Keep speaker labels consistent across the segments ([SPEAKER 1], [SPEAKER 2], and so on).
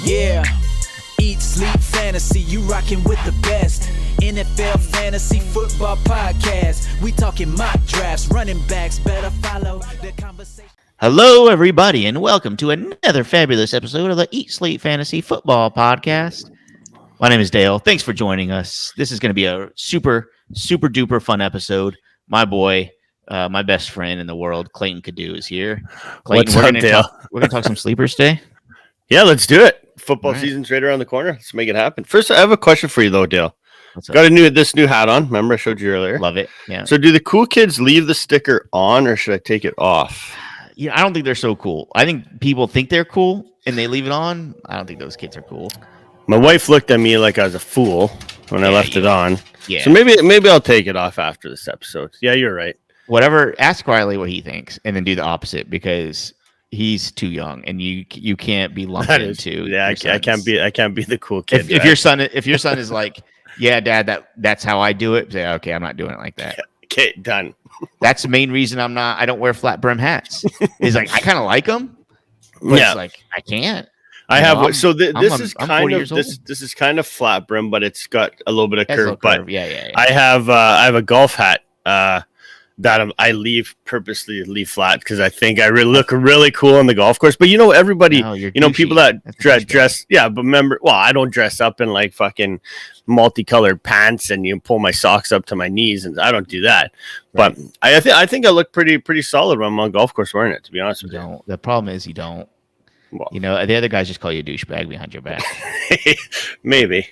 [SPEAKER 1] Yeah, eat, sleep, fantasy, you rockin' with the best. NFL Fantasy Football Podcast. We talking mock drafts, running backs, better follow the conversation.
[SPEAKER 2] Hello, everybody, and welcome to another fabulous episode of the Eat, Sleep, Fantasy Football Podcast. My name is Dale. Thanks for joining us. This is going to be a super duper fun episode. My boy, my best friend in the world, Clayton Cadu, is here. Clayton,
[SPEAKER 3] What's up, Dale?
[SPEAKER 2] We're going to talk some sleepers today.
[SPEAKER 3] Yeah, let's do it. Football
[SPEAKER 2] All right.
[SPEAKER 3] season's right around the corner. Let's make it happen. First, I have a question for you, though, Dale.
[SPEAKER 2] What's up?
[SPEAKER 3] Got this new hat on. Remember, I showed you earlier.
[SPEAKER 2] Love it. Yeah.
[SPEAKER 3] So, do the cool kids leave the sticker on, or should I take it off?
[SPEAKER 2] Yeah, I don't think they're so cool. I think people think they're cool and they leave it on. I don't think those kids are cool.
[SPEAKER 3] My wife looked at me like I was a fool when I left it on.
[SPEAKER 2] Yeah.
[SPEAKER 3] So maybe I'll take it off after this episode. Yeah, you're right.
[SPEAKER 2] Whatever. Ask Riley what he thinks, and then do the opposite because he's too young, and you can't be lumped into.
[SPEAKER 3] Yeah, I can't be the cool kid.
[SPEAKER 2] If your son is like, yeah, Dad, that's how I do it. Say, okay, I'm not doing it like that.
[SPEAKER 3] Okay, done.
[SPEAKER 2] That's the main reason I don't wear flat brim hats. Is like I kind of like them, but
[SPEAKER 3] Yeah.
[SPEAKER 2] it's like I can't.
[SPEAKER 3] I
[SPEAKER 2] You
[SPEAKER 3] have
[SPEAKER 2] know,
[SPEAKER 3] this is
[SPEAKER 2] I'm
[SPEAKER 3] kind
[SPEAKER 2] 40
[SPEAKER 3] of
[SPEAKER 2] years old.
[SPEAKER 3] this is kind of flat brim, but it's got a little bit of
[SPEAKER 2] Has a little
[SPEAKER 3] curve. But
[SPEAKER 2] curve. Yeah.
[SPEAKER 3] I have a golf hat that I purposely leave flat because I think I look really cool on the golf course. But everybody,
[SPEAKER 2] No, you're
[SPEAKER 3] people
[SPEAKER 2] douchey.
[SPEAKER 3] that
[SPEAKER 2] That's
[SPEAKER 3] dress, yeah. But remember, well, I don't dress up in like fucking multicolored pants and you pull my socks up to my knees, and I don't do that.
[SPEAKER 2] Right.
[SPEAKER 3] But I think I look pretty solid when I'm on golf course wearing it. To be honest
[SPEAKER 2] You
[SPEAKER 3] with you.
[SPEAKER 2] don't. The problem is you don't.
[SPEAKER 3] Well,
[SPEAKER 2] The other guys just call you a douchebag behind your back.
[SPEAKER 3] maybe.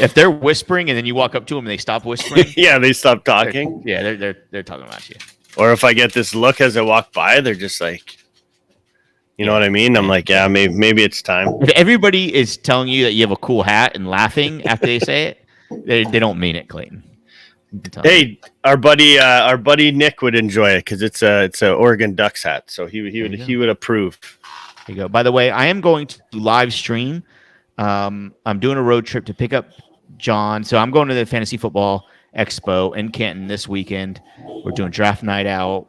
[SPEAKER 2] If they're whispering and then you walk up to them and they stop whispering,
[SPEAKER 3] Yeah, they stop talking.
[SPEAKER 2] they're talking about you.
[SPEAKER 3] Or if I get this look as I walk by, they're just like, you know what I mean? I'm like, yeah, maybe it's time.
[SPEAKER 2] If everybody is telling you that you have a cool hat and laughing after they say it, they don't mean it, Clayton.
[SPEAKER 3] Hey, our buddy Nick would enjoy it because it's a Oregon Ducks hat, so he would approve.
[SPEAKER 2] There you go. By the way, I am going to live stream. I'm doing a road trip to pick up John. So I'm going to the Fantasy Football Expo in Canton this weekend. We're doing draft night out.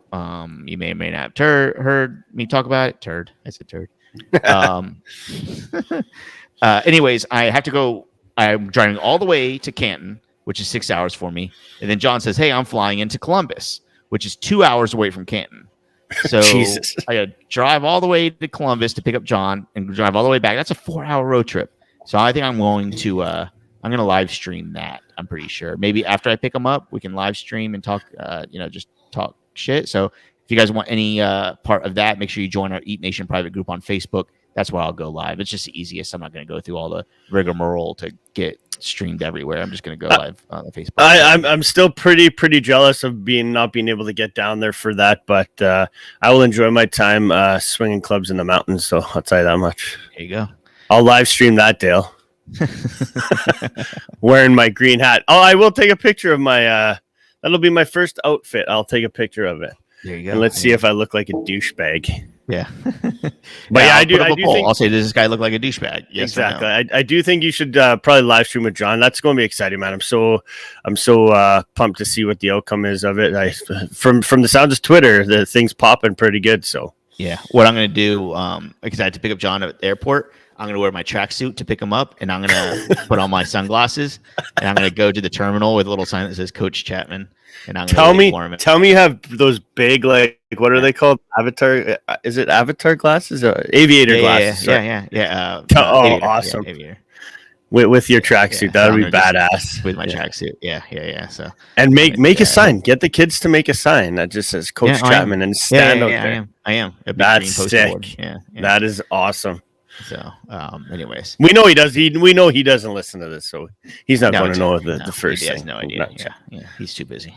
[SPEAKER 2] You may or may not have heard me talk about it. Turd. I said turd. Anyways, I have to go. I'm driving all the way to Canton, which is 6 hours for me. And then John says, hey, I'm flying into Columbus, which is 2 hours away from Canton. So
[SPEAKER 3] Jesus.
[SPEAKER 2] I gotta drive all the way to Columbus to pick up John and drive all the way back. That's a 4-hour road trip. So I think I'm going to live stream that. I'm pretty sure. Maybe after I pick him up, we can live stream and talk, just talk shit. So if you guys want any part of that, make sure you join our Eat Nation private group on Facebook. That's where I'll go live. It's just the easiest. I'm not going to go through all the rigmarole to get streamed everywhere. I'm just going to go live on the Facebook.
[SPEAKER 3] I'm still pretty jealous of not being able to get down there for that, but I will enjoy my time swinging clubs in the mountains. So I'll tell you that much.
[SPEAKER 2] There you go.
[SPEAKER 3] I'll live stream that, Dale. Wearing my green hat. Oh, I will take a picture of my. That'll be my first outfit. I'll take a picture of it.
[SPEAKER 2] There you go.
[SPEAKER 3] And let's see if I look like a douchebag.
[SPEAKER 2] Yeah.
[SPEAKER 3] But yeah, I do
[SPEAKER 2] think
[SPEAKER 3] think
[SPEAKER 2] I'll say, does this guy look like a douchebag? Yes,
[SPEAKER 3] exactly. I do think you should probably live stream with John. That's going to be exciting, man. I'm so pumped to see what the outcome is of it. From the sounds of Twitter, the thing's popping pretty good. So
[SPEAKER 2] yeah, what I'm going to do, because I had to pick up John at the airport, I'm going to wear my tracksuit to pick him up, and I'm going to put on my sunglasses, and I'm going to go to the terminal with a little sign that says Coach Chapman. And I'm
[SPEAKER 3] tell me you have those big, like what are they called? Avatar? Is it Avatar glasses or aviator glasses?
[SPEAKER 2] Yeah.
[SPEAKER 3] Aviator, awesome.
[SPEAKER 2] Yeah, aviator.
[SPEAKER 3] With your tracksuit, that would be badass.
[SPEAKER 2] With my tracksuit, yeah. So
[SPEAKER 3] and make a sign. Get the kids to make a sign that just says Coach Chapman and stand out there.
[SPEAKER 2] I am.
[SPEAKER 3] That's sick.
[SPEAKER 2] Board. Yeah,
[SPEAKER 3] that is awesome.
[SPEAKER 2] So, anyways,
[SPEAKER 3] we know he does. We know he doesn't listen to this, so he's not going to know the first thing.
[SPEAKER 2] He has no idea. Yeah, he's too busy.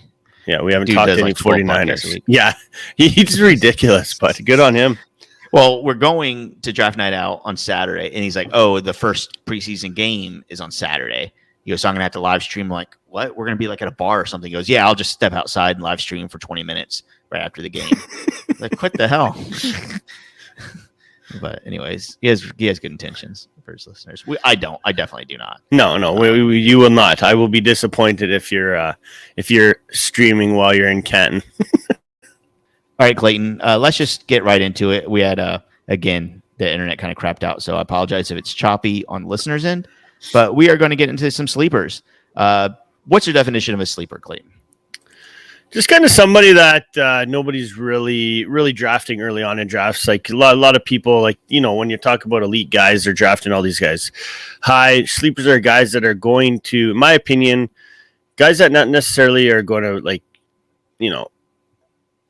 [SPEAKER 3] Yeah, we haven't talked to any 49ers. Yeah, he's ridiculous, but good on him.
[SPEAKER 2] Well, we're going to draft night out on Saturday, and he's like, "Oh, the first preseason game is on Saturday." He goes, "So I'm gonna have to live stream." I'm like, what? We're gonna be like at a bar or something. He goes, "Yeah, I'll just step outside and live stream for 20 minutes right after the game." Like, what the hell? But anyways, he has good intentions for his listeners. I definitely do not.
[SPEAKER 3] No, you will not. I will be disappointed if you're streaming while you're in Canton.
[SPEAKER 2] All right, Clayton. Let's just get right into it. We had again the internet kind of crapped out. So I apologize if it's choppy on the listeners' end. But we are going to get into some sleepers. What's your definition of a sleeper, Clayton?
[SPEAKER 3] Just kind of somebody that nobody's really drafting early on in drafts. Like a lot of people, like, when you talk about elite guys, they're drafting all these guys high. Sleepers are guys that are going to, in my opinion, guys that not necessarily are going to, like,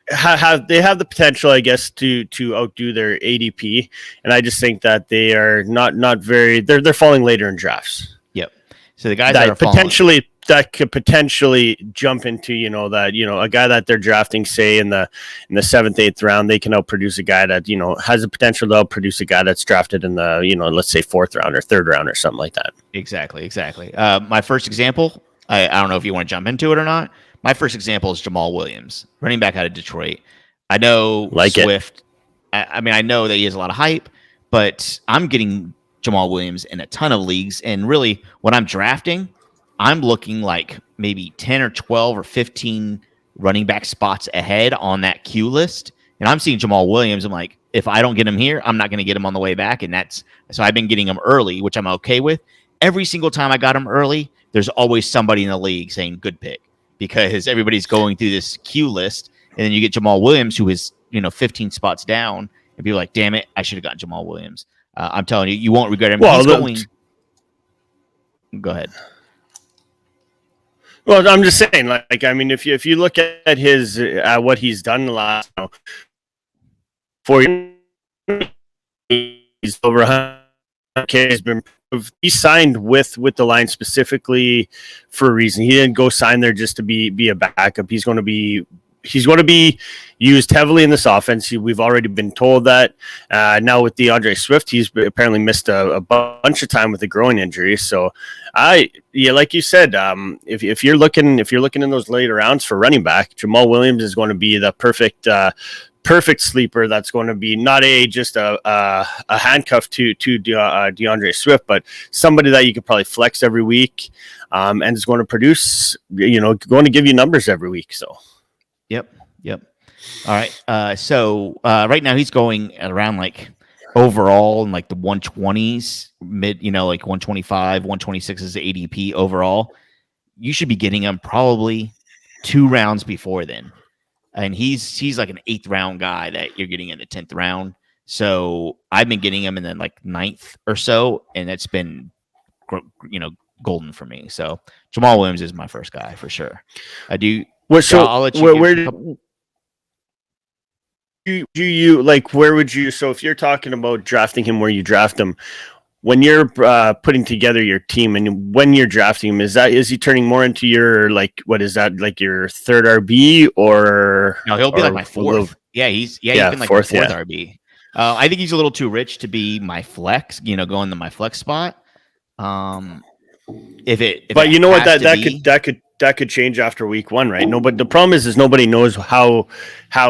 [SPEAKER 3] have the potential, I guess, to outdo their ADP. And I just think that they are not very. They're falling later in drafts.
[SPEAKER 2] Yep. So the guys that are
[SPEAKER 3] potentially. That could potentially jump into, a guy that they're drafting, say in the 7th, 8th round, they can outproduce a guy that, has the potential to outproduce a guy that's drafted in the, let's say 4th round or 3rd round or something like that.
[SPEAKER 2] Exactly. My first example, I don't know if you want to jump into it or not. My first example is Jamal Williams, running back out of Detroit. I know Swift. I mean, I know that he has a lot of hype, but I'm getting Jamal Williams in a ton of leagues. And really, when I'm drafting, I'm looking like maybe 10 or 12 or 15 running back spots ahead on that queue list. And I'm seeing Jamal Williams. I'm like, if I don't get him here, I'm not going to get him on the way back. And so I've been getting him early, which I'm okay with. Every single time I got him early, there's always somebody in the league saying good pick, because everybody's going through this queue list. And then you get Jamal Williams, who is, 15 spots down, and be like, damn it, I should have gotten Jamal Williams. I'm telling you, you won't regret him.
[SPEAKER 3] Well,
[SPEAKER 2] Go ahead.
[SPEAKER 3] Well, I'm just saying, like, I mean, if you look at his what he's done in the last 4 years, he's over 100K. He signed with the line specifically for a reason. He didn't go sign there just to be a backup. He's going to be used heavily in this offense. We've already been told that. Now with DeAndre Swift, he's apparently missed a bunch of time with a groin injury. So, like you said, if you're looking in those later rounds for running back, Jamal Williams is going to be the perfect sleeper. That's going to be not just a handcuff to DeAndre Swift, but somebody that you could probably flex every week, and is going to produce, going to give you numbers every week. So.
[SPEAKER 2] Yep. All right. So right now he's going at around like overall in like the 120s, mid, like 125, 126 is the ADP overall. You should be getting him probably 2 rounds before then. And he's like an 8th round guy that you're getting in the 10th round. So I've been getting him in the like 9th or so, and it's been, golden for me. So Jamal Williams is my first guy for sure. I do. I'll let you.
[SPEAKER 3] You like, where would you, so if you're talking about drafting him, where you draft him, when you're putting together your team and when you're drafting him, is he turning more into your, like, what is that, like your 3rd RB, or
[SPEAKER 2] no, he'll be like my 4th. He's been like 4th RB. I think he's a little too rich to be my flex, going to my flex spot. But
[SPEAKER 3] you know what, that could change after week 1, right? No, but the problem is nobody knows how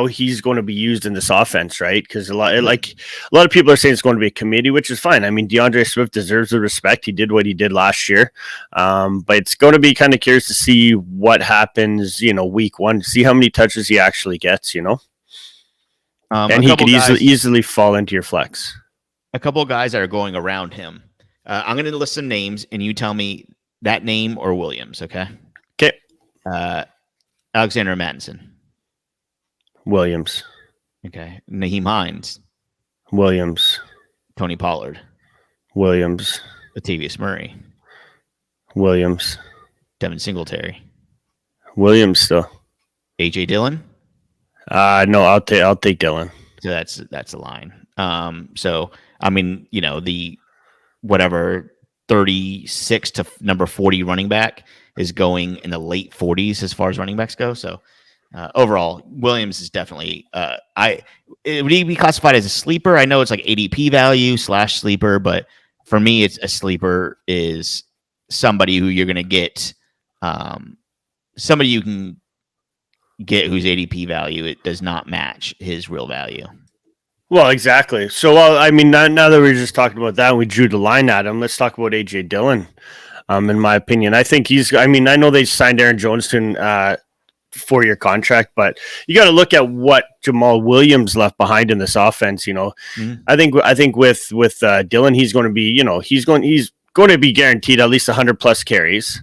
[SPEAKER 3] he's going to be used in this offense, right? Because a lot of people are saying it's going to be a committee, which is fine. I mean, DeAndre Swift deserves the respect. He did what he did last year, but it's going to be kind of curious to see what happens, week 1, see how many touches he actually gets, and he could easily fall into your flex.
[SPEAKER 2] A couple of guys that are going around him. I'm going to list some names, and you tell me that name or Williams, okay?
[SPEAKER 3] Okay.
[SPEAKER 2] Alexander Madison.
[SPEAKER 3] Williams.
[SPEAKER 2] Okay. Naheem Hines.
[SPEAKER 3] Williams.
[SPEAKER 2] Tony Pollard.
[SPEAKER 3] Williams.
[SPEAKER 2] Latavius Murray.
[SPEAKER 3] Williams.
[SPEAKER 2] Devin Singletary.
[SPEAKER 3] Williams still.
[SPEAKER 2] AJ Dillon.
[SPEAKER 3] No, I'll take Dillon.
[SPEAKER 2] So that's a line. So I mean, the whatever 36 to number 40 running back is going in the late 40s as far as running backs go. So overall, Williams is definitely would he be classified as a sleeper? I know it's like ADP value / sleeper, but for me, it's a sleeper is somebody who you're going to get, somebody you can get whose ADP value it does not match his real value.
[SPEAKER 3] Well, exactly. So, I mean, now that we're just talking about that, and we drew the line at him. Let's talk about AJ Dillon. In my opinion, I think I know they signed Aaron Jones to 4-year contract. But you got to look at what Jamal Williams left behind in this offense. I think with Dillon, he's going to be, he's going to be guaranteed at least 100 plus carries.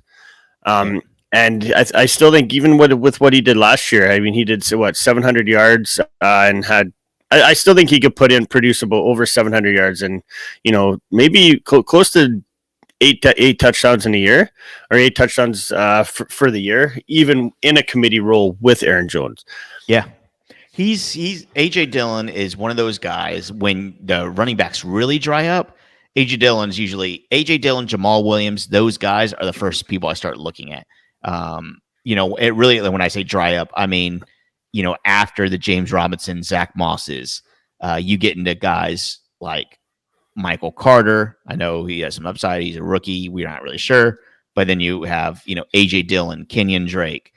[SPEAKER 3] And I still think even with what he did last year, I mean, he did 700 yards and had. I still think he could put in producible over 700 yards and maybe close to eight touchdowns in a year, or 8 touchdowns for the year, even in a committee role with Aaron Jones.
[SPEAKER 2] Yeah. He's AJ Dillon is one of those guys when the running backs really dry up. AJ Dillon, Jamal Williams, those guys are the first people I start looking at. It really, when I say dry up, I mean, after the James Robinson, Zach Mosses, you get into guys like Michael Carter. I know he has some upside. He's a rookie. We're not really sure. But then you have, AJ Dillon, Kenyon Drake,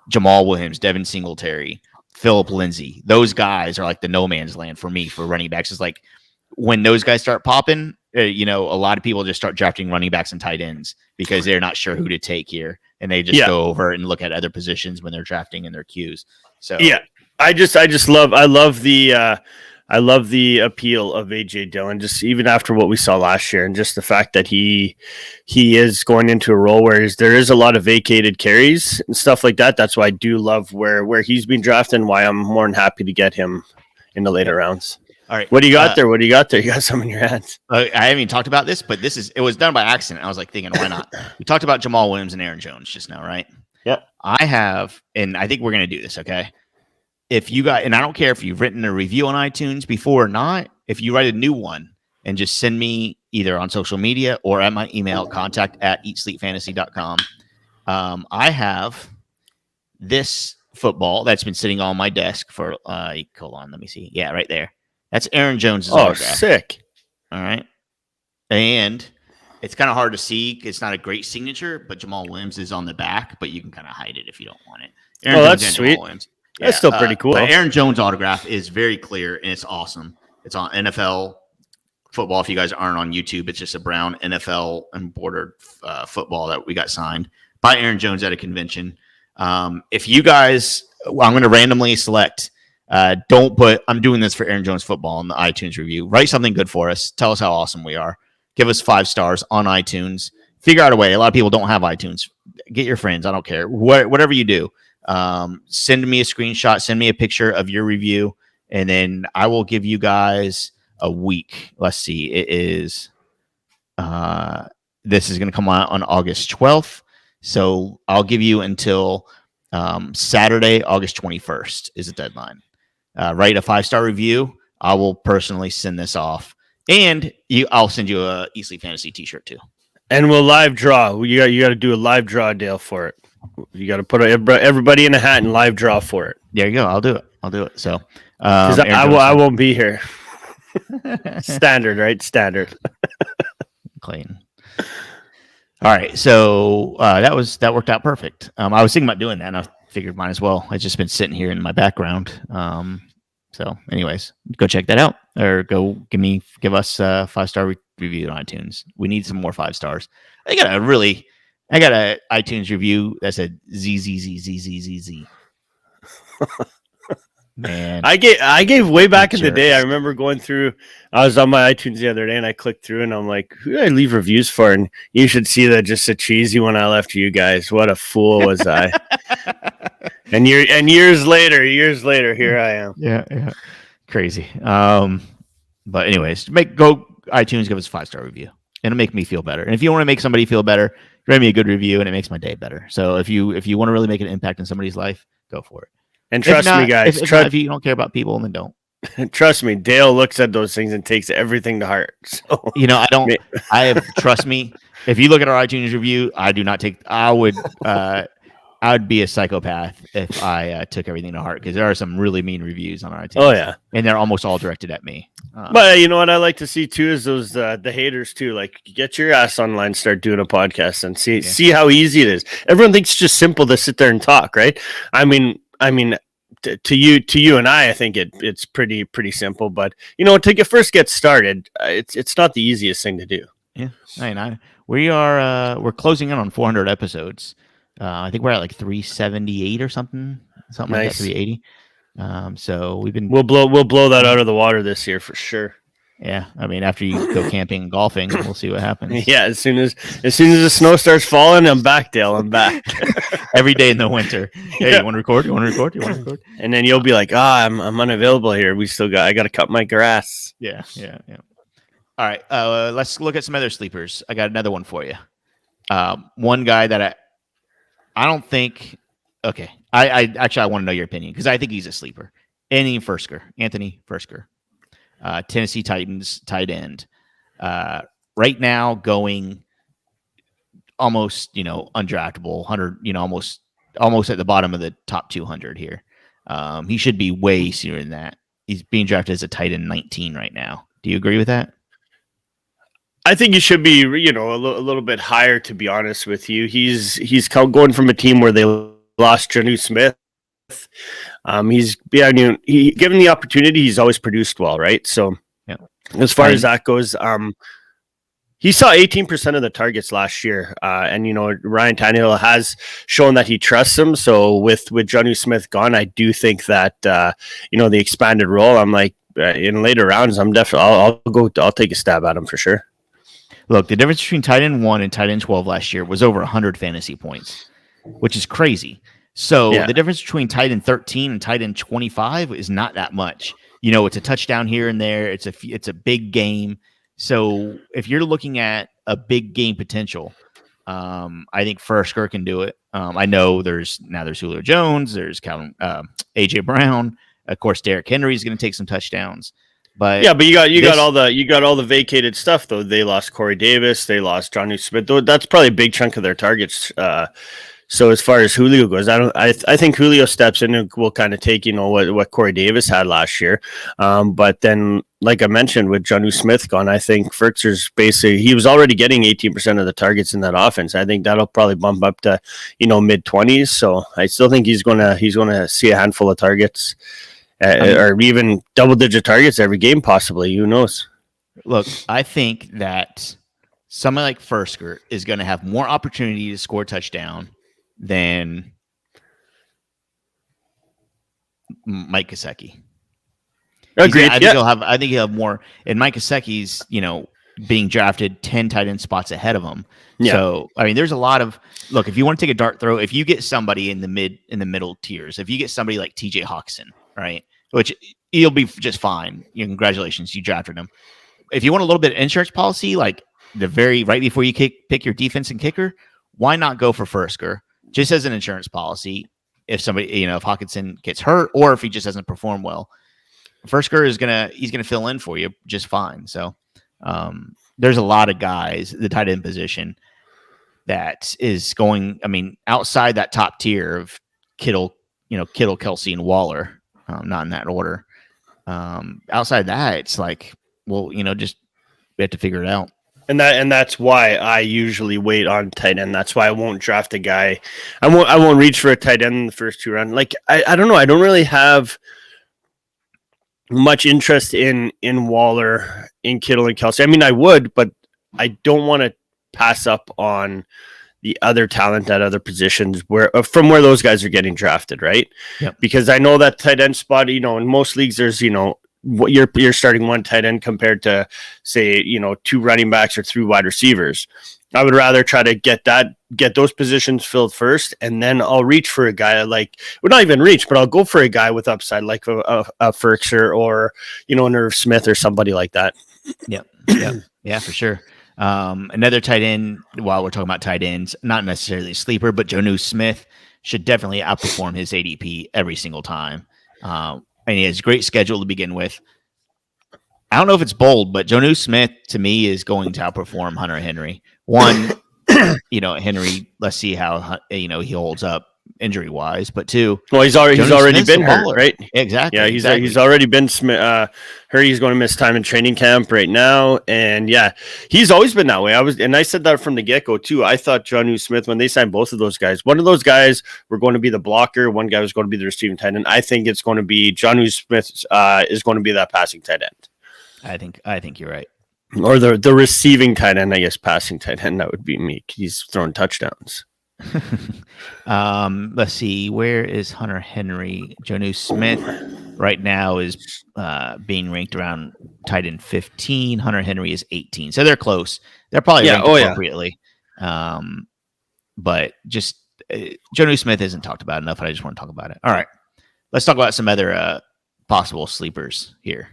[SPEAKER 2] Jamal Williams, Devin Singletary, Phillip Lindsay. Those guys are like the no man's land for me for running backs. It's like when those guys start popping, a lot of people just start drafting running backs and tight ends because they're not sure who to take here. And they just go over and look at other positions when they're drafting in their queues. So yeah, I love the appeal of AJ Dillon, just even after what we saw last year, and just the fact that he is going into a role where there is a lot of vacated carries and stuff like that. That's why I do love where he's been drafted, and why I'm more than happy to get him in the later rounds. All right,
[SPEAKER 3] what do you got there? You got some in your hands.
[SPEAKER 2] I haven't even talked about this, but it was done by accident. I was like thinking, why not? We talked about Jamal Williams and Aaron Jones just now, right?
[SPEAKER 3] Yep.
[SPEAKER 2] I have, and I think we're going to do this, okay? If you got, and I don't care if you've written a review on iTunes before or not, if you write a new one and just send me either on social media or at my email, contact@eatsleepfantasy.com. I have this football that's been sitting on my desk for, hold on, let me see. Yeah, right there. That's Aaron Jones' autograph.
[SPEAKER 3] Sick.
[SPEAKER 2] All right. And it's kind of hard to see. It's not a great signature, but Jamal Williams is on the back, but you can kind of hide it if you don't want it. Aaron Jones
[SPEAKER 3] that's sweet.
[SPEAKER 2] Yeah,
[SPEAKER 3] that's still pretty cool.
[SPEAKER 2] But Aaron Jones' autograph is very clear, and it's awesome. It's on NFL football. If you guys aren't on YouTube, it's just a brown NFL embroidered football that we got signed by Aaron Jones at a convention. If you guys, I'm going to randomly select. Don't put, I'm doing this for Aaron Jones football in the iTunes review. Write something good for us. Tell us how awesome we are. Give us 5 stars on iTunes. Figure out a way. A lot of people don't have iTunes. Get your friends. I don't care. Whatever you do. Send me a screenshot. Send me a picture of your review. And then I will give you guys a week. Let's see. It is, this is going to come out on August 12th. So I'll give you until Saturday, August 21st is the deadline. Write a 5-star review. I will personally send this off, and I'll send you a Eat Sleep Fantasy t-shirt too. And
[SPEAKER 3] we'll live draw. You got to do a live draw, Dale, for it. You got to put everybody in a hat and live draw for it.
[SPEAKER 2] There you go. I'll do it. So
[SPEAKER 3] I won't be here. Standard, right? Standard.
[SPEAKER 2] Clayton. All right. So that worked out perfect. I was thinking about doing that, and I figured might as well. It's just been sitting here in my background. So anyways, go check that out, or go give us a 5-star review on iTunes. We need some more 5 stars. I got a iTunes review that said ZZZZZZZ. Man,
[SPEAKER 3] I gave way back in the day. I remember going through. I was on my iTunes the other day, and I clicked through, and I'm like, "Who do I leave reviews for?" And you should see that just a cheesy one I left you guys. What a fool was I! and years later, here I am.
[SPEAKER 2] Yeah, crazy. But anyways, go iTunes, give us a 5-star review. It'll make me feel better. And if you want to make somebody feel better, write me a good review, and it makes my day better. So if you want to really make an impact in somebody's life, go for it.
[SPEAKER 3] And trust me, guys.
[SPEAKER 2] If you don't care about people, then don't.
[SPEAKER 3] Trust me, Dale looks at those things and takes everything to heart. So
[SPEAKER 2] I don't. Trust me. If you look at our iTunes review, I do not take. I would be a psychopath if I took everything to heart, because there are some really mean reviews on our iTunes.
[SPEAKER 3] Oh yeah,
[SPEAKER 2] and they're almost all directed at me.
[SPEAKER 3] But you know what I like to see too is those the haters too. Like, get your ass online, start doing a podcast, and see how easy it is. Everyone thinks it's just simple to sit there and talk, right? I mean, to you and I think it's pretty simple. But to first get started, it's not the easiest thing to do.
[SPEAKER 2] Yeah, we're closing in on 400 episodes. I think we're at like 378 or something like that,
[SPEAKER 3] Nice.
[SPEAKER 2] 380. So we've been
[SPEAKER 3] We'll blow that out of the water this year for sure.
[SPEAKER 2] yeah. I mean, after you go camping and golfing, we'll see what happens.
[SPEAKER 3] Yeah, as soon as the snow starts falling, I'm back, Dale. I'm back.
[SPEAKER 2] Every day in the winter. Hey,
[SPEAKER 3] Yeah.
[SPEAKER 2] you want to record? You want to record? You want to record?
[SPEAKER 3] And then you'll be like, I'm unavailable here. I got to cut my grass.
[SPEAKER 2] Yeah. All right. Let's look at some other sleepers. I got another one for you. One guy that I don't think. Okay. I want to know your opinion because I think he's a sleeper. Anthony Firsker. Tennessee Titans tight end. Right now going almost, undraftable, 100, almost at the bottom of the top 200 here. He should be way sooner than that. He's being drafted as a tight end 19 right now. Do you agree with that?
[SPEAKER 3] I think he should be, a little bit higher. To be honest with you, he's going from a team where they lost Jonnu Smith. Given the opportunity, he's always produced well, right? So,
[SPEAKER 2] yeah.
[SPEAKER 3] As far as that goes, he saw 18% of the targets last year, and Ryan Tannehill has shown that he trusts him. So with Jonnu Smith gone, I do think that the expanded role. I'm like in later rounds, I'm definitely I'll take a stab at him for sure.
[SPEAKER 2] Look, the difference between tight end 1 and tight end 12 last year was over 100 fantasy points, which is crazy. So the difference between tight end 13 and tight end 25 is not that much. It's a touchdown here and there. It's a big game. So if you're looking at a big game potential, I think Firsker can do it. I know there's Julio Jones, there's Calvin, AJ Brown, of course. Derrick Henry is going to take some touchdowns, but
[SPEAKER 3] you got all the vacated stuff though. They lost Corey Davis, they lost Jonnu Smith. That's probably a big chunk of their targets. So as far as Julio goes, I think Julio steps in and will kind of take what Corey Davis had last year, but then like I mentioned with Jonnu Smith gone, I think Firksker's basically he was already getting 18% of the targets in that offense. I think that'll probably bump up to mid-20s. So I still think he's gonna see a handful of targets, or even double-digit targets every game, possibly. Who knows?
[SPEAKER 2] Look, I think that someone like Firsker is going to have more opportunity to score a touchdown than Mike Gesicki.
[SPEAKER 3] Agreed.
[SPEAKER 2] I think he'll have more. And Mike Gesicki's, being drafted 10 tight end spots ahead of him. Yeah. So I mean, there's a lot of look. If you want to take a dart throw, if you get somebody in the middle tiers, if you get somebody like T.J. Hawkinson, right, which he'll be just fine. Congratulations, you drafted him. If you want a little bit of insurance policy, like right before you pick your defense and kicker, why not go for Firsker? Just as an insurance policy, if somebody, if Hawkinson gets hurt or if he just doesn't perform well, Firsker he's gonna fill in for you just fine. So there's a lot of guys, the tight end position, that is going. I mean, outside that top tier of Kittle, Kelsey, and Waller, not in that order. Outside that, it's like, well, just we have to figure it out.
[SPEAKER 3] And that's why I usually wait on tight end. That's why I won't draft a guy. I won't reach for a tight end in the first 2 rounds. Like I don't know. I don't really have much interest in Waller, in Kittle, and Kelsey. I mean, I would, but I don't want to pass up on the other talent at other positions from where those guys are getting drafted, right?
[SPEAKER 2] Yep.
[SPEAKER 3] Because I know that tight end spot. In most leagues, there's what you're starting one tight end compared to say 2 running backs or 3 wide receivers. I would rather try to get those positions filled first, and then I'll reach for a guy not even reach, but I'll go for a guy with upside like a Firsker or Nerve Smith or somebody like that.
[SPEAKER 2] Yeah, for sure. Another tight end. While we're talking about tight ends, not necessarily a sleeper, but Jonnu Smith should definitely outperform his ADP every single time. And he has a great schedule to begin with. I don't know if it's bold, but Jonnu Smith to me is going to outperform Hunter Henry. One, Henry. Let's see how he holds up injury wise. But 2,
[SPEAKER 3] well, he's already been hurt, right?
[SPEAKER 2] Exactly.
[SPEAKER 3] Yeah, he's already been hurt. He's going to miss time in training camp right now, and he's always been that way. I said that from the get-go too. I thought Jonnu Smith, when they signed both of those guys, one of those guys were going to be the blocker, one guy was going to be the receiving tight end. I think it's going to be Jonnu Smith is going to be that passing tight end.
[SPEAKER 2] I think you're right.
[SPEAKER 3] Or the receiving tight end, I guess. Passing tight end, that would be me. He's throwing touchdowns.
[SPEAKER 2] Let's see. Where is Hunter Henry? Jonu Smith right now is being ranked around tight end 15. Hunter Henry is 18. So they're close. They're probably ranked appropriately. But just Jonu Smith isn't talked about enough, and I just want to talk about it. All right. Let's talk about some other possible sleepers here.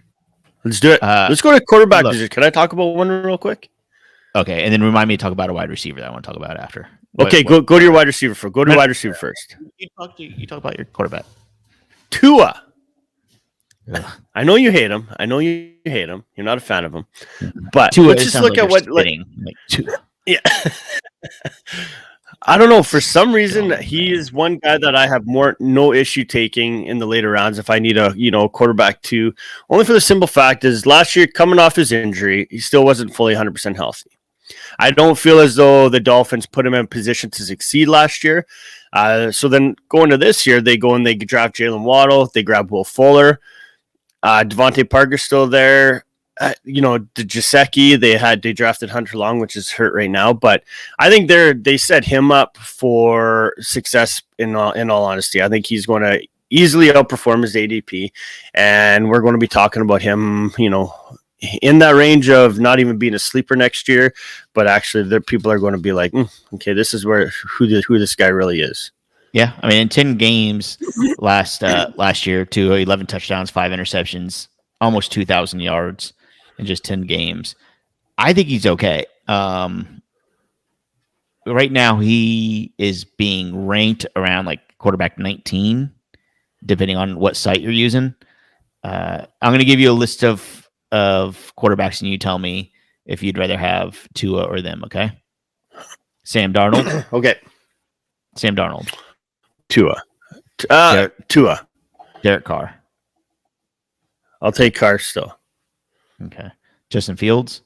[SPEAKER 3] Let's do it. Let's go to quarterback position. Can I talk about one real quick?
[SPEAKER 2] Okay, and then remind me to talk about a wide receiver that I want to talk about after.
[SPEAKER 3] Okay, go to your wide receiver first. Go to wide receiver first.
[SPEAKER 2] You talk about your quarterback.
[SPEAKER 3] Tua. Ugh. I know you hate him. You're not a fan of him. But
[SPEAKER 2] Tua,
[SPEAKER 3] let's just look at what yeah. I don't know. For some reason, he is one guy that I have no issue taking in the later rounds if I need a quarterback too. Only for the simple fact is last year, coming off his injury, he still wasn't fully 100% healthy. I don't feel as though the Dolphins put him in position to succeed last year. So then going to this year, they go and they draft Jalen Waddle. They grab Will Fuller. Devontae Parker's still there. The Gesicki, they drafted Hunter Long, which is hurt right now. But I think they set him up for success in all honesty. I think he's going to easily outperform his ADP. And we're going to be talking about him, in that range of not even being a sleeper next year, but actually people are going to be like, okay, this is who this guy really is.
[SPEAKER 2] Yeah, I mean, in 10 games last year, 11 touchdowns, 5 interceptions, almost 2,000 yards in just 10 games. I think he's okay. Right now, he is being ranked around like quarterback 19, depending on what site you're using. I'm going to give you a list of quarterbacks, and you tell me if you'd rather have Tua or them, okay? Sam Darnold.
[SPEAKER 3] Okay.
[SPEAKER 2] Sam Darnold.
[SPEAKER 3] Tua. Tua.
[SPEAKER 2] Derek Carr.
[SPEAKER 3] I'll take Carr still.
[SPEAKER 2] Okay. Justin Fields.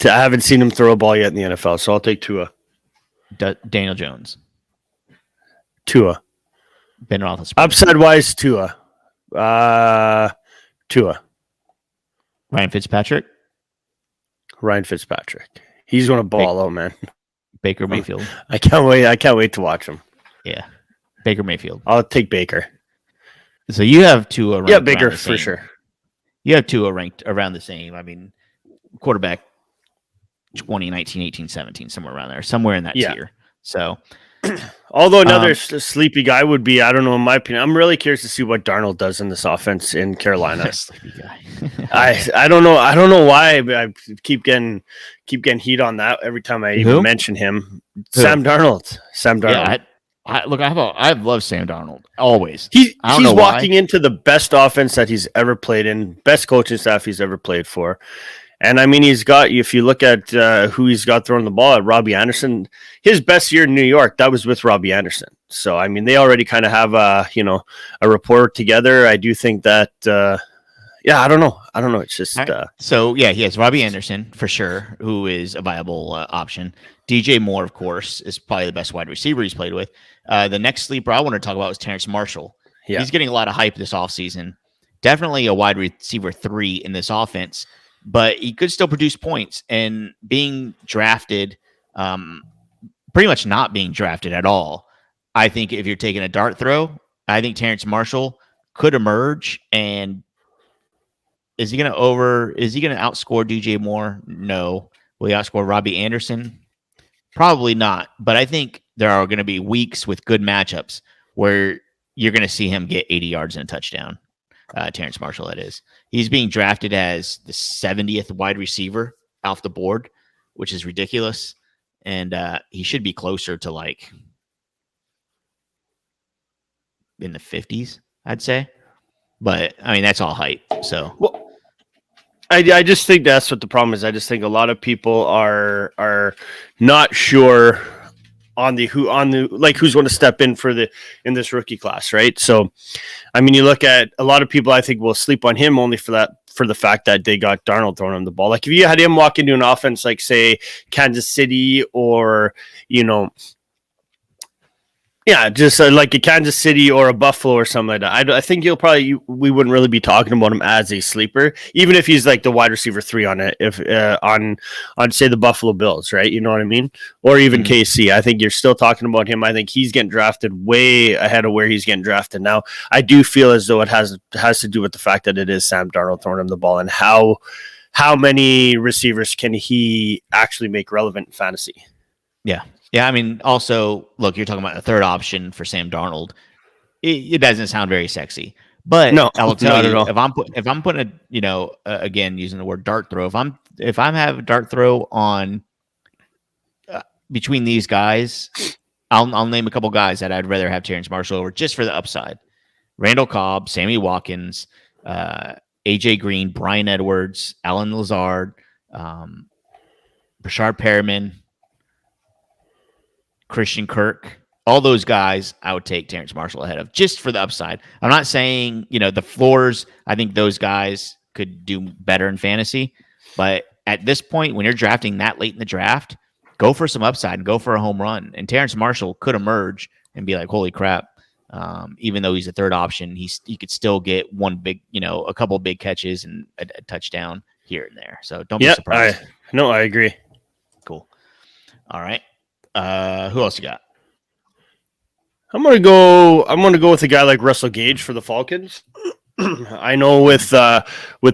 [SPEAKER 3] I haven't seen him throw a ball yet in the NFL, so I'll take Tua.
[SPEAKER 2] Daniel Jones.
[SPEAKER 3] Tua.
[SPEAKER 2] Ben Roethlisberger.
[SPEAKER 3] Upside-wise, Tua. Tua.
[SPEAKER 2] Ryan Fitzpatrick.
[SPEAKER 3] He's going to ball out, man.
[SPEAKER 2] Baker Mayfield.
[SPEAKER 3] I can't wait to watch him.
[SPEAKER 2] Yeah. Baker Mayfield.
[SPEAKER 3] I'll take Baker.
[SPEAKER 2] So you have Tua ranked.
[SPEAKER 3] Yeah, Baker for sure.
[SPEAKER 2] You have Tua ranked around the same. I mean, quarterback 2019, 18, 17, somewhere around there. Somewhere in that tier. So
[SPEAKER 3] although another sleepy guy would be, I don't know, in my opinion, I'm really curious to see what Darnold does in this offense in Carolina.
[SPEAKER 2] Sleepy guy.
[SPEAKER 3] I don't know. I don't know why I keep getting heat on that every time I even mention him. Who? Sam Darnold.
[SPEAKER 2] Yeah, I've loved Sam Darnold always.
[SPEAKER 3] He's walking into the best offense that he's ever played in, best coaching staff he's ever played for. And I mean, he's got, if you look at who he's got throwing the ball at, Robbie Anderson, his best year in New York, that was with Robbie Anderson. So, I mean, they already kind of have a rapport together. I do think that, I don't know. It's just.
[SPEAKER 2] He has Robbie Anderson for sure, who is a viable option. DJ Moore, of course, is probably the best wide receiver he's played with. The next sleeper I want to talk about is Terrence Marshall. Yeah. He's getting a lot of hype this offseason. Definitely a wide receiver 3 in this offense. But he could still produce points, and being drafted, pretty much not being drafted at all. I think if you're taking a dart throw, I think Terrence Marshall could emerge. And is he going to outscore DJ Moore? No. Will he outscore Robbie Anderson? Probably not. But I think there are going to be weeks with good matchups where you're going to see him get 80 yards and a touchdown. Terrence Marshall, that is. He's being drafted as the 70th wide receiver off the board, which is ridiculous. And he should be closer to like in the 50s, I'd say. But I mean, that's all hype. So,
[SPEAKER 3] well, I just think that's what the problem is. I just think a lot of people are not sure who's going to step in in this rookie class, right? So, I mean, you look at a lot of people, I think will sleep on him only for the fact that they got Darnold throwing him the ball. Like if you had him walk into an offense like say Kansas City or Yeah, just like a Kansas City or a Buffalo or something like that. I think we wouldn't really be talking about him as a sleeper, even if he's like the wide receiver 3 on it. If on say the Buffalo Bills, right? You know what I mean? Or even KC. I think you're still talking about him. I think he's getting drafted way ahead of where he's getting drafted now. I do feel as though it has to do with the fact that it is Sam Darnold throwing him the ball, and how many receivers can he actually make relevant in fantasy?
[SPEAKER 2] Yeah. Yeah, I mean, also, look, you're talking about a third option for Sam Darnold. It doesn't sound very sexy, but
[SPEAKER 3] No,
[SPEAKER 2] I will tell
[SPEAKER 3] not at
[SPEAKER 2] you,
[SPEAKER 3] all.
[SPEAKER 2] if I'm putting again using the word dart throw, if I'm having a dart throw on between these guys, I'll name a couple guys that I'd rather have Terrence Marshall over just for the upside: Randall Cobb, Sammy Watkins, AJ Green, Brian Edwards, Alan Lazard, Brashard Perriman, Christian Kirk, all those guys, I would take Terrence Marshall ahead of just for the upside. I'm not saying, the floors, I think those guys could do better in fantasy. But at this point, when you're drafting that late in the draft, go for some upside and go for a home run. And Terrence Marshall could emerge and be like, holy crap. Even though he's a third option, he could still get one big, a couple big catches and a touchdown here and there. So don't be surprised.
[SPEAKER 3] I agree.
[SPEAKER 2] Cool. All right. Who else you got?
[SPEAKER 3] I'm gonna go with a guy like Russell Gage for the Falcons. I know with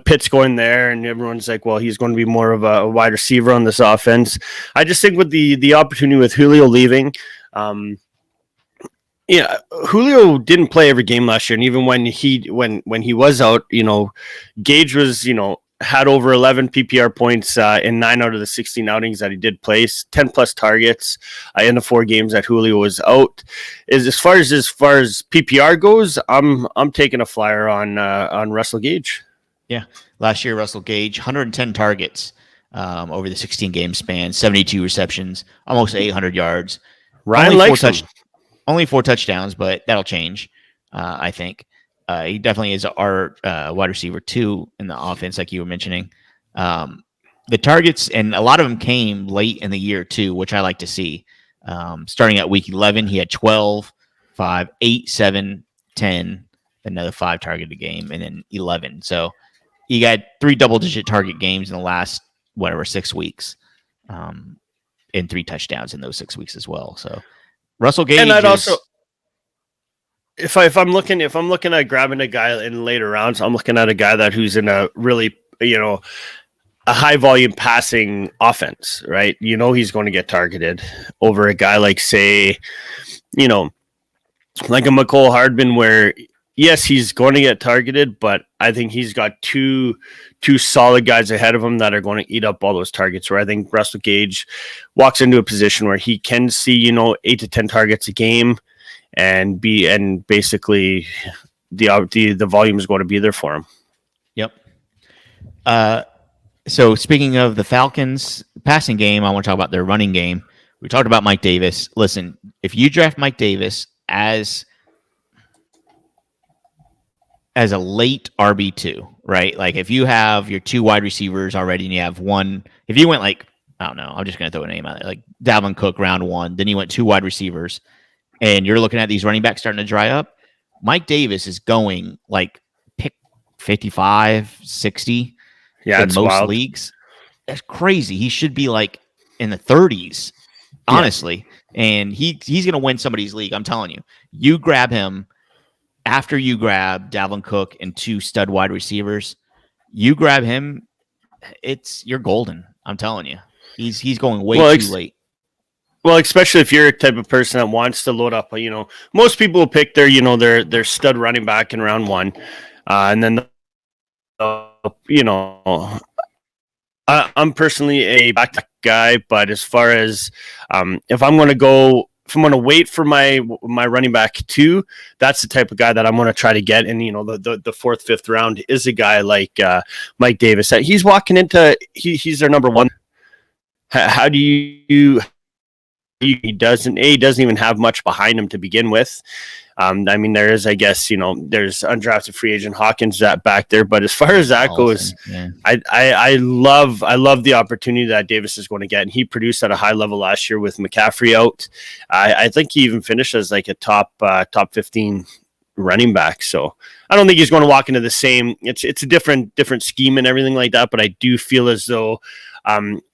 [SPEAKER 3] Pitts going there, and everyone's like, well, he's going to be more of a wide receiver on this offense. I just think with the opportunity with Julio leaving, Julio didn't play every game last year, and even when he was out, Gage was had over 11 PPR points in 9 out of the 16 outings that he did play, 10 plus targets in the 4 games that Julio was out. As far as PPR goes, I'm taking a flyer on Russell Gage.
[SPEAKER 2] Yeah, last year Russell Gage 110 targets over the 16 game span, 72 receptions, almost 800 yards.
[SPEAKER 3] Ryan likes him.
[SPEAKER 2] Only 4 touchdowns, but that'll change, I think. He definitely is our wide receiver 2 in the offense, like you were mentioning. The targets, and a lot of them came late in the year too, which I like to see. Starting at week 11, he had 12, 5, 8, 7, 10, another 5 targeted game, and then 11. So he got 3 double-digit target games in the last 6 weeks, and 3 touchdowns in those 6 weeks as well. So Russell Gage,
[SPEAKER 3] and I'd also. If I'm looking at grabbing a guy in later rounds, I'm looking at a guy who's in a really, a high volume passing offense, right? He's going to get targeted over a guy like, say, like a McCole Hardman, where yes, he's going to get targeted, but I think he's got two solid guys ahead of him that are going to eat up all those targets. Where I think Russell Gage walks into a position where he can see, 8 to 10 targets a game. And basically the volume is going to be there for him.
[SPEAKER 2] Yep. So speaking of the Falcons passing game, I want to talk about their running game. We talked about Mike Davis. Listen, if you draft Mike Davis as a late RB2, right? Like if you have your 2 wide receivers already and you have one, if you went like, I don't know, I'm just going to throw a name out there, like Dalvin Cook round 1, then you went 2 wide receivers, and you're looking at these running backs starting to dry up, Mike Davis is going like pick 55, 60 in most wild leagues. That's crazy. He should be like in the 30s, honestly. Yeah. And he's going to win somebody's league. I'm telling you. You grab him after you grab Dalvin Cook and 2 stud wide receivers. You grab him, you're golden. I'm telling you. He's going way too late.
[SPEAKER 3] Well, especially if you're a type of person that wants to load up, most people will pick their stud running back in round 1, and then I'm personally a back guy, but as far as if I'm going to wait for my running back 2, that's the type of guy that I'm going to try to get. And the 4th, 5th round is a guy like Mike Davis that he's walking into. He's their number 1. How do you? He doesn't even have much behind him to begin with. I mean, there is, I guess, there's undrafted free agent Hawkins that back there, but as far as that goes,
[SPEAKER 2] yeah.
[SPEAKER 3] I love the opportunity that Davis is going to get, and he produced at a high level last year with McCaffrey out. I think he even finished as like a top 15 running back. So I don't think he's going to walk into the same. It's a different scheme and everything like that. But I do feel as though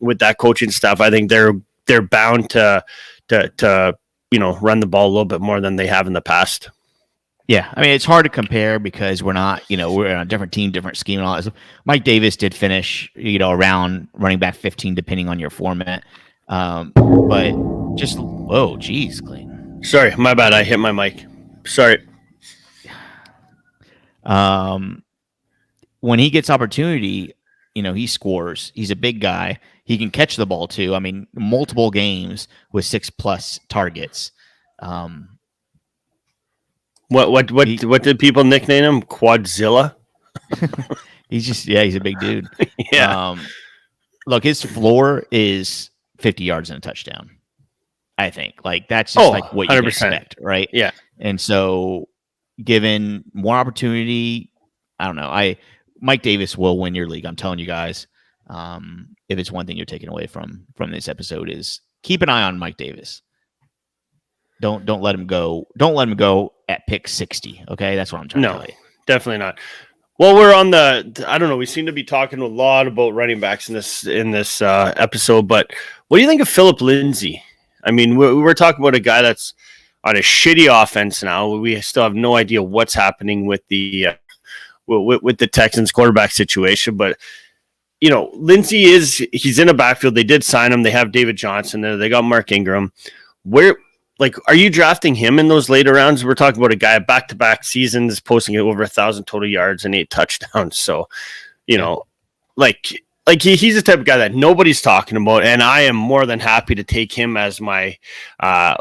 [SPEAKER 3] with that coaching staff, I think they're bound to run the ball a little bit more than they have in the past.
[SPEAKER 2] Yeah, I mean, it's hard to compare because we're not, we're on a different team, different scheme and all that. So Mike Davis did finish, around running back 15, depending on your format. But just, whoa, geez, Clayton.
[SPEAKER 3] Sorry, my bad. I hit my mic. Sorry.
[SPEAKER 2] When he gets opportunity, he scores. He's a big guy. He can catch the ball too. I mean, multiple games with 6+ targets.
[SPEAKER 3] What did people nickname him? Quadzilla?
[SPEAKER 2] He's a big dude.
[SPEAKER 3] Yeah.
[SPEAKER 2] Look, his floor is 50 yards and a touchdown. I think that's just like what you expect, right?
[SPEAKER 3] Yeah.
[SPEAKER 2] And so, given more opportunity, I don't know. Mike Davis will win your league. I'm telling you guys. If it's one thing you're taking away from this episode, is keep an eye on Mike Davis. Don't let him go. Don't let him go at pick 60. Okay, that's what I'm trying to tell you.
[SPEAKER 3] Definitely not. Well, we're on I don't know. We seem to be talking a lot about running backs in this episode, but what do you think of Philip Lindsay? I mean, we're talking about a guy that's on a shitty offense now. We still have no idea what's happening with the Texans quarterback situation, but Lindsay he's in a backfield. They did sign him. They have David Johnson there. They got Mark Ingram. Are you drafting him in those later rounds? We're talking about a guy back-to-back seasons posting over 1,000 total yards and 8 touchdowns. So, he's the type of guy that nobody's talking about, and I am more than happy to take him as my,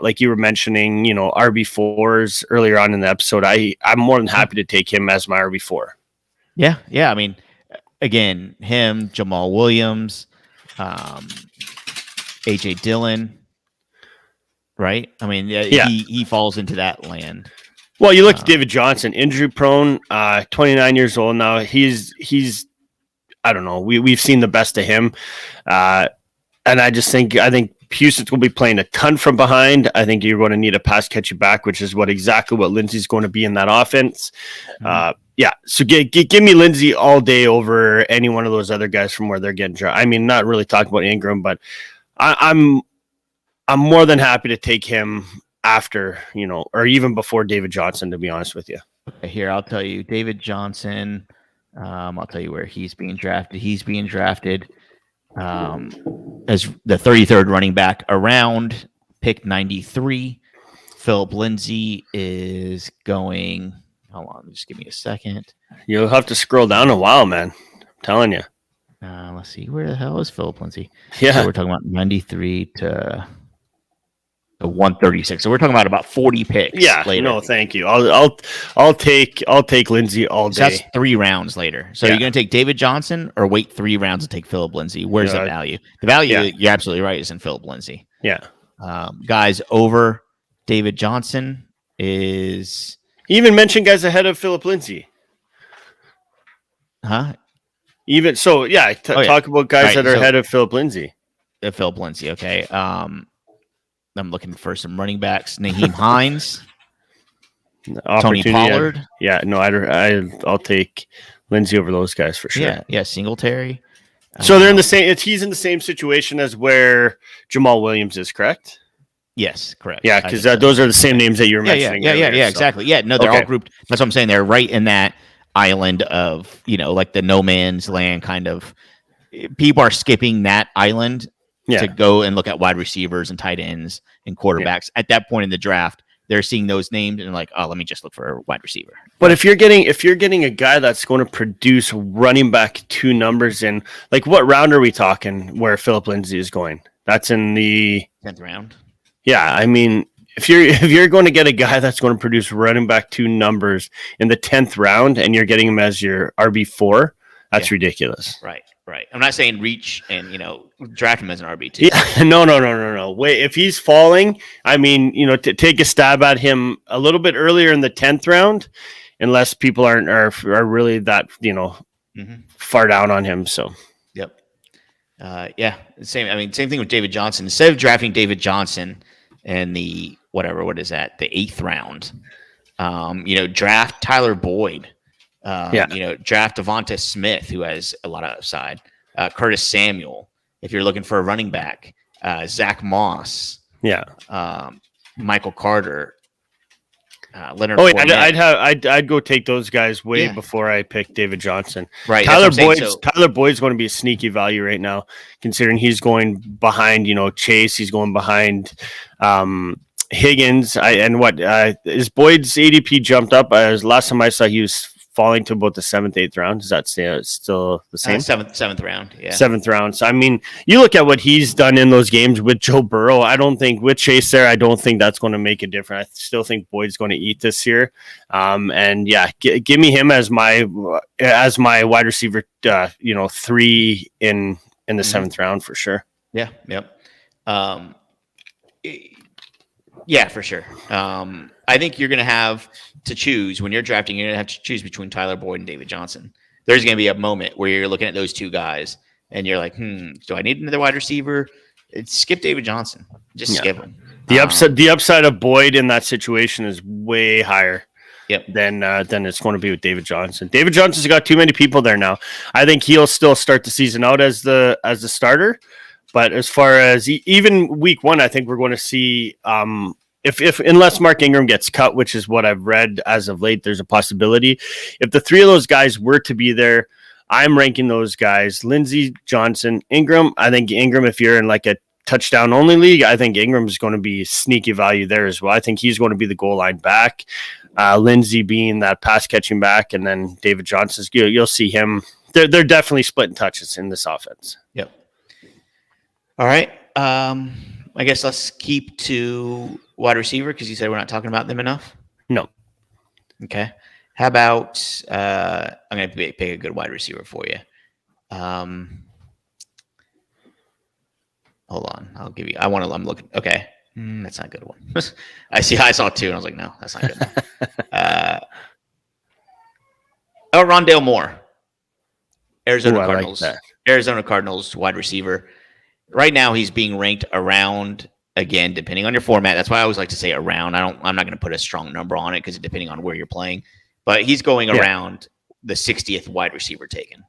[SPEAKER 3] like you were mentioning, RB4s earlier on in the episode. I'm more than happy to take him as my RB4.
[SPEAKER 2] Yeah. I mean, again, him, Jamal Williams, AJ Dillon. Right? I mean, he falls into that land.
[SPEAKER 3] Well, you look at David Johnson, injury prone, 29 years old now. He's I don't know. We've seen the best of him. And I think Houston's going to be playing a ton from behind. I think you're going to need a pass catching back, which is exactly what Lindsay's going to be in that offense. Yeah. So give me Lindsay all day over any one of those other guys from where they're getting drafted. I mean, not really talking about Ingram, but I'm more than happy to take him after, or even before David Johnson, to be honest with you.
[SPEAKER 2] Here, I'll tell you, David Johnson, I'll tell you where he's being drafted. He's being drafted as the 33rd running back around pick 93. Philip Lindsay is going, hold on, just give me a second.
[SPEAKER 3] You'll have to scroll down a while, man. I'm telling you.
[SPEAKER 2] Let's see, where the hell is Philip Lindsay?
[SPEAKER 3] Yeah.
[SPEAKER 2] So we're talking about 93 to 136. So we're talking about 40 picks.
[SPEAKER 3] Yeah.
[SPEAKER 2] Later.
[SPEAKER 3] No, thank you. I'll take Lindsay all day.
[SPEAKER 2] So that's 3 rounds later. So you're going to take David Johnson or wait 3 rounds to take Philip Lindsay? Where's the value? The value, you're absolutely right, is in Philip Lindsay.
[SPEAKER 3] Yeah.
[SPEAKER 2] Guys over David Johnson is.
[SPEAKER 3] You even mentioned guys ahead of Philip Lindsay.
[SPEAKER 2] Huh?
[SPEAKER 3] Even so, yeah. Talk about guys that are ahead of Philip Lindsay.
[SPEAKER 2] Philip Lindsay, okay. I'm looking for some running backs. Naheem Hines, Tony Pollard.
[SPEAKER 3] Yeah, no, I'll take Lindsay over those guys for sure.
[SPEAKER 2] Yeah, Singletary.
[SPEAKER 3] So they're in the same. He's in the same situation as where Jamal Williams is, correct?
[SPEAKER 2] Yes, correct.
[SPEAKER 3] Yeah, because those are the same names that you were mentioning.
[SPEAKER 2] Yeah, exactly. Yeah, no, they're all grouped. That's what I'm saying. They're right in that island of like the no man's land kind of. People are skipping that island. To go and look at wide receivers and tight ends and quarterbacks. At that point in the draft, they're seeing those names and like, oh, let me just look for a wide receiver.
[SPEAKER 3] But if you're getting a guy that's going to produce running back 2 numbers in, like, what round are we talking where Philip Lindsay is going? That's in the
[SPEAKER 2] 10th round.
[SPEAKER 3] Yeah, I mean, if you're going to get a guy that's going to produce running back 2 numbers in the 10th round and you're getting him as your RB4, That's ridiculous.
[SPEAKER 2] Right. I'm not saying reach and draft him as an RB2.
[SPEAKER 3] Yeah, no. Wait, if he's falling, I mean, take a stab at him a little bit earlier in the 10th round, unless people are really that far down on him. So,
[SPEAKER 2] yep. Same thing with David Johnson. Instead of drafting David Johnson in the the 8th round, draft Tyler Boyd. Draft Devonta Smith, who has a lot of upside. Curtis Samuel, if you're looking for a running back. Zach Moss.
[SPEAKER 3] Yeah.
[SPEAKER 2] Michael Carter. Leonard.
[SPEAKER 3] Oh, I'd go take those guys way before I pick David Johnson.
[SPEAKER 2] Right.
[SPEAKER 3] Tyler Boyd's going to be a sneaky value right now, considering he's going behind, Chase. He's going behind Higgins. Is Boyd's ADP jumped up? Last time I saw, he was falling to about the 7th, 8th round. Does that still the same?
[SPEAKER 2] Seventh round. Yeah.
[SPEAKER 3] 7th round. So, I mean, you look at what he's done in those games with Joe Burrow. I don't think with Chase there, I don't think that's going to make a difference. I still think Boyd's going to eat this year. Give me him as my wide receiver, 3 in the 7th round for sure.
[SPEAKER 2] Yeah. Yep. Yeah, for sure. I think you're going to have to choose when you're drafting. You're going to have to choose between Tyler Boyd and David Johnson. There's going to be a moment where you're looking at those two guys and you're like, do I need another wide receiver? Skip David Johnson. Just skip him.
[SPEAKER 3] The upside of Boyd in that situation is way higher.
[SPEAKER 2] Yep.
[SPEAKER 3] Than it's going to be with David Johnson. David Johnson's got too many people there now. I think he'll still start the season out as the starter. But as far as even week 1, I think we're going to see if unless Mark Ingram gets cut, which is what I've read as of late, there's a possibility. If the 3 of those guys were to be there, I'm ranking those guys: Lindsey, Johnson, Ingram. I think Ingram, if you're in like a touchdown only league, I think Ingram is going to be sneaky value there as well. I think he's going to be the goal line back. Lindsey being that pass catching back, and then David Johnson's. You'll see him. They're definitely splitting touches in this offense.
[SPEAKER 2] Yep. All right. I guess let's keep to wide receiver because you said we're not talking about them enough.
[SPEAKER 3] No.
[SPEAKER 2] Okay. How about I'm going to pick a good wide receiver for you. Hold on. I'll give you. I'm looking. Okay. That's not a good one. I saw 2 and I was like, no, that's not good. Rondale Moore, Arizona Cardinals.
[SPEAKER 3] Like
[SPEAKER 2] Arizona Cardinals wide receiver. Right now, he's being ranked around, again, depending on your format. That's why I always like to say around. I'm not going to put a strong number on it because depending on where you're playing. But he's going around the 60th wide receiver taken.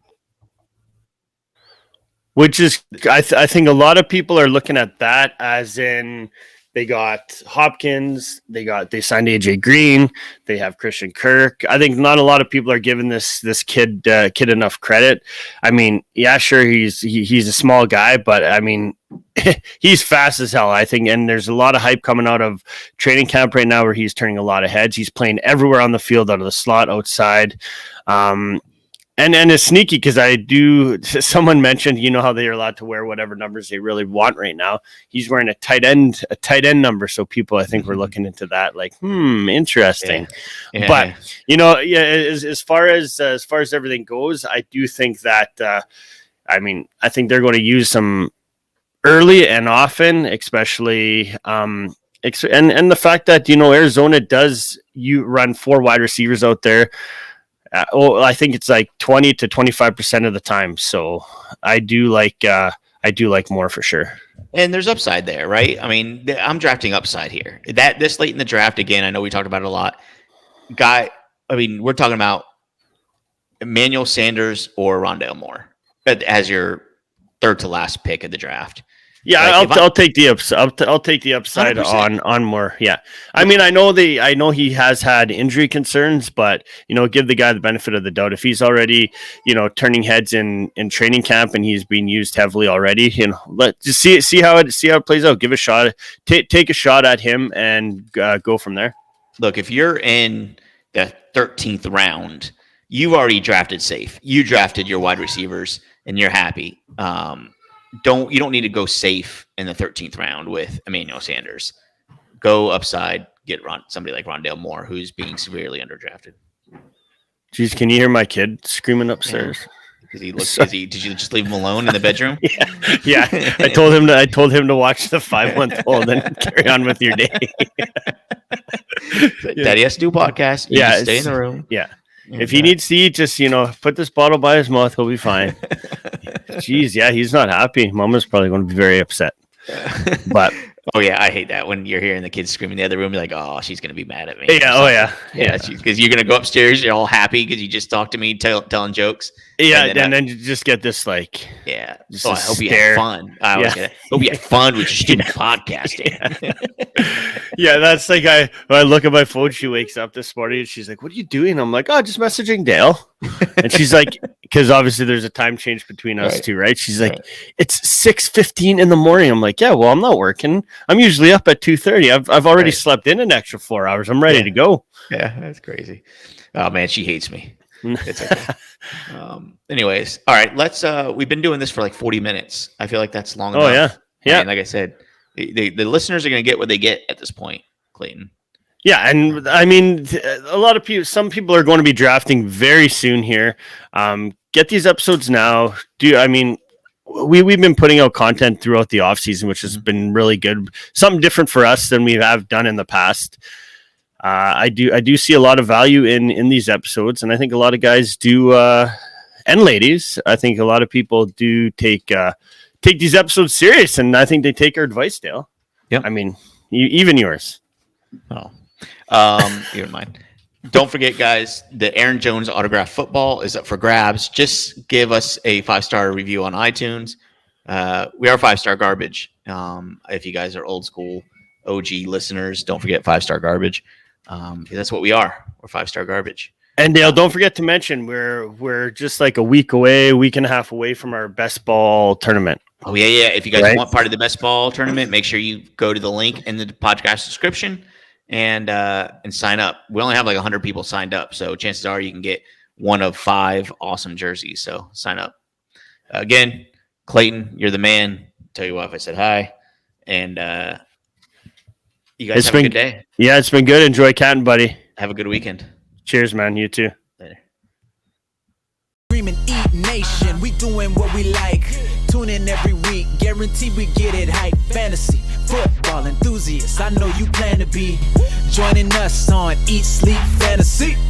[SPEAKER 3] Which is, I think a lot of people are looking at that as in they got Hopkins, they signed AJ Green, they have Christian Kirk. I think not a lot of people are giving this kid enough credit. I mean, yeah, sure, he's a small guy, but I mean, he's fast as hell, I think, and there's a lot of hype coming out of training camp right now where he's turning a lot of heads. He's playing everywhere on the field, out of the slot, outside. And it's sneaky because someone mentioned, how they are allowed to wear whatever numbers they really want right now. He's wearing a tight end number. So people, I think, were looking into that like, interesting. Yeah. But, as far as everything goes, I do think that, I think they're going to use some early and often, especially, and the fact that, Arizona does run 4 wide receivers out there. I think it's like 20 to 25% of the time. So I do like more for sure.
[SPEAKER 2] And there's upside there, right? I mean, I'm drafting upside here. This late in the draft, again, I know we talked about it a lot. We're talking about Emmanuel Sanders or Rondale Moore as your 3rd to last pick of the draft.
[SPEAKER 3] Yeah, I'll take the upside. I'll take the upside 100%. on Moore. Yeah, I mean, I know he has had injury concerns, but give the guy the benefit of the doubt. If he's already turning heads in training camp and he's being used heavily already, let's just see how it plays out. Give a shot, take a shot at him, and go from there.
[SPEAKER 2] Look, if you're in the 13th round, you've already drafted safe. You drafted your wide receivers, and you're happy. You don't need to go safe in the 13th round with Emmanuel Sanders. Go upside, get somebody like Rondale Moore, who's being severely underdrafted.
[SPEAKER 3] Jeez, can you hear my kid screaming upstairs?
[SPEAKER 2] Did you just leave him alone in the bedroom?
[SPEAKER 3] Yeah. I told him to watch the 5-month-old and carry on with your day.
[SPEAKER 2] Daddy has to do a podcast. You just stay in the room.
[SPEAKER 3] Yeah. If he needs to eat, just put this bottle by his mouth. He'll be fine. Jeez, yeah, he's not happy. Mama's probably going to be very upset. But
[SPEAKER 2] oh yeah, I hate that when you're hearing the kids screaming in the other room. You're like, oh, she's going to be mad at me.
[SPEAKER 3] Yeah. Oh yeah.
[SPEAKER 2] Because you're going to go upstairs. You're all happy because you just talked to me, telling jokes.
[SPEAKER 3] Yeah, and then you just get this I
[SPEAKER 2] hope you had fun. I always get it. Hope you had fun with your student podcasting.
[SPEAKER 3] Yeah, that's like when I look at my phone, she wakes up this morning and she's like, "What are you doing?" I'm like, "Oh, just messaging Dale." And she's like, because obviously there's a time change between us two, right? She's like, "It's 6:15 in the morning." I'm like, "Yeah, well, I'm not working. I'm usually up at 2:30. I've already slept in an extra 4 hours. I'm ready to go."
[SPEAKER 2] Yeah, that's crazy. Oh man, she hates me. It's okay. Anyways, all right. Let's. We've been doing this for like 40 minutes. I feel like that's long enough.
[SPEAKER 3] Oh yeah.
[SPEAKER 2] And like I said, the listeners are going to get what they get at this point, Clayton.
[SPEAKER 3] Yeah, and I mean, a lot of people. Some people are going to be drafting very soon here. Get these episodes now. We've been putting out content throughout the off season, which has been really good. Something different for us than we have done in the past. I do see a lot of value in these episodes, and I think a lot of guys do, and ladies. I think a lot of people do take these episodes serious, and I think they take our advice, Dale.
[SPEAKER 2] Yeah,
[SPEAKER 3] I mean, even yours.
[SPEAKER 2] Oh, even mine. Don't forget, guys, the Aaron Jones autograph football is up for grabs. Just give us a 5-star review on iTunes. We are 5-star garbage. If you guys are old school OG listeners, don't forget 5-star garbage. That's what we are. We're 5-star garbage.
[SPEAKER 3] And Dale, don't forget to mention we're just like a week and a half away from our best ball tournament.
[SPEAKER 2] Oh yeah. If you guys want part of the best ball tournament, make sure you go to the link in the podcast description and sign up. We only have like 100 people signed up, so chances are you can get one of 5 awesome jerseys. So sign up. Again, Clayton, you're the man. Tell you what, if I said hi, and you guys have a good day.
[SPEAKER 3] Yeah, it's been good. Enjoy catting, buddy.
[SPEAKER 2] Have a good weekend.
[SPEAKER 3] Cheers, man. You too.
[SPEAKER 2] Later.
[SPEAKER 1] Dream and eat nation, we doing what we like. Tune in every week, guarantee we get it hype. Fantasy, football enthusiasts, I know you plan to be joining us on Eat Sleep Fantasy.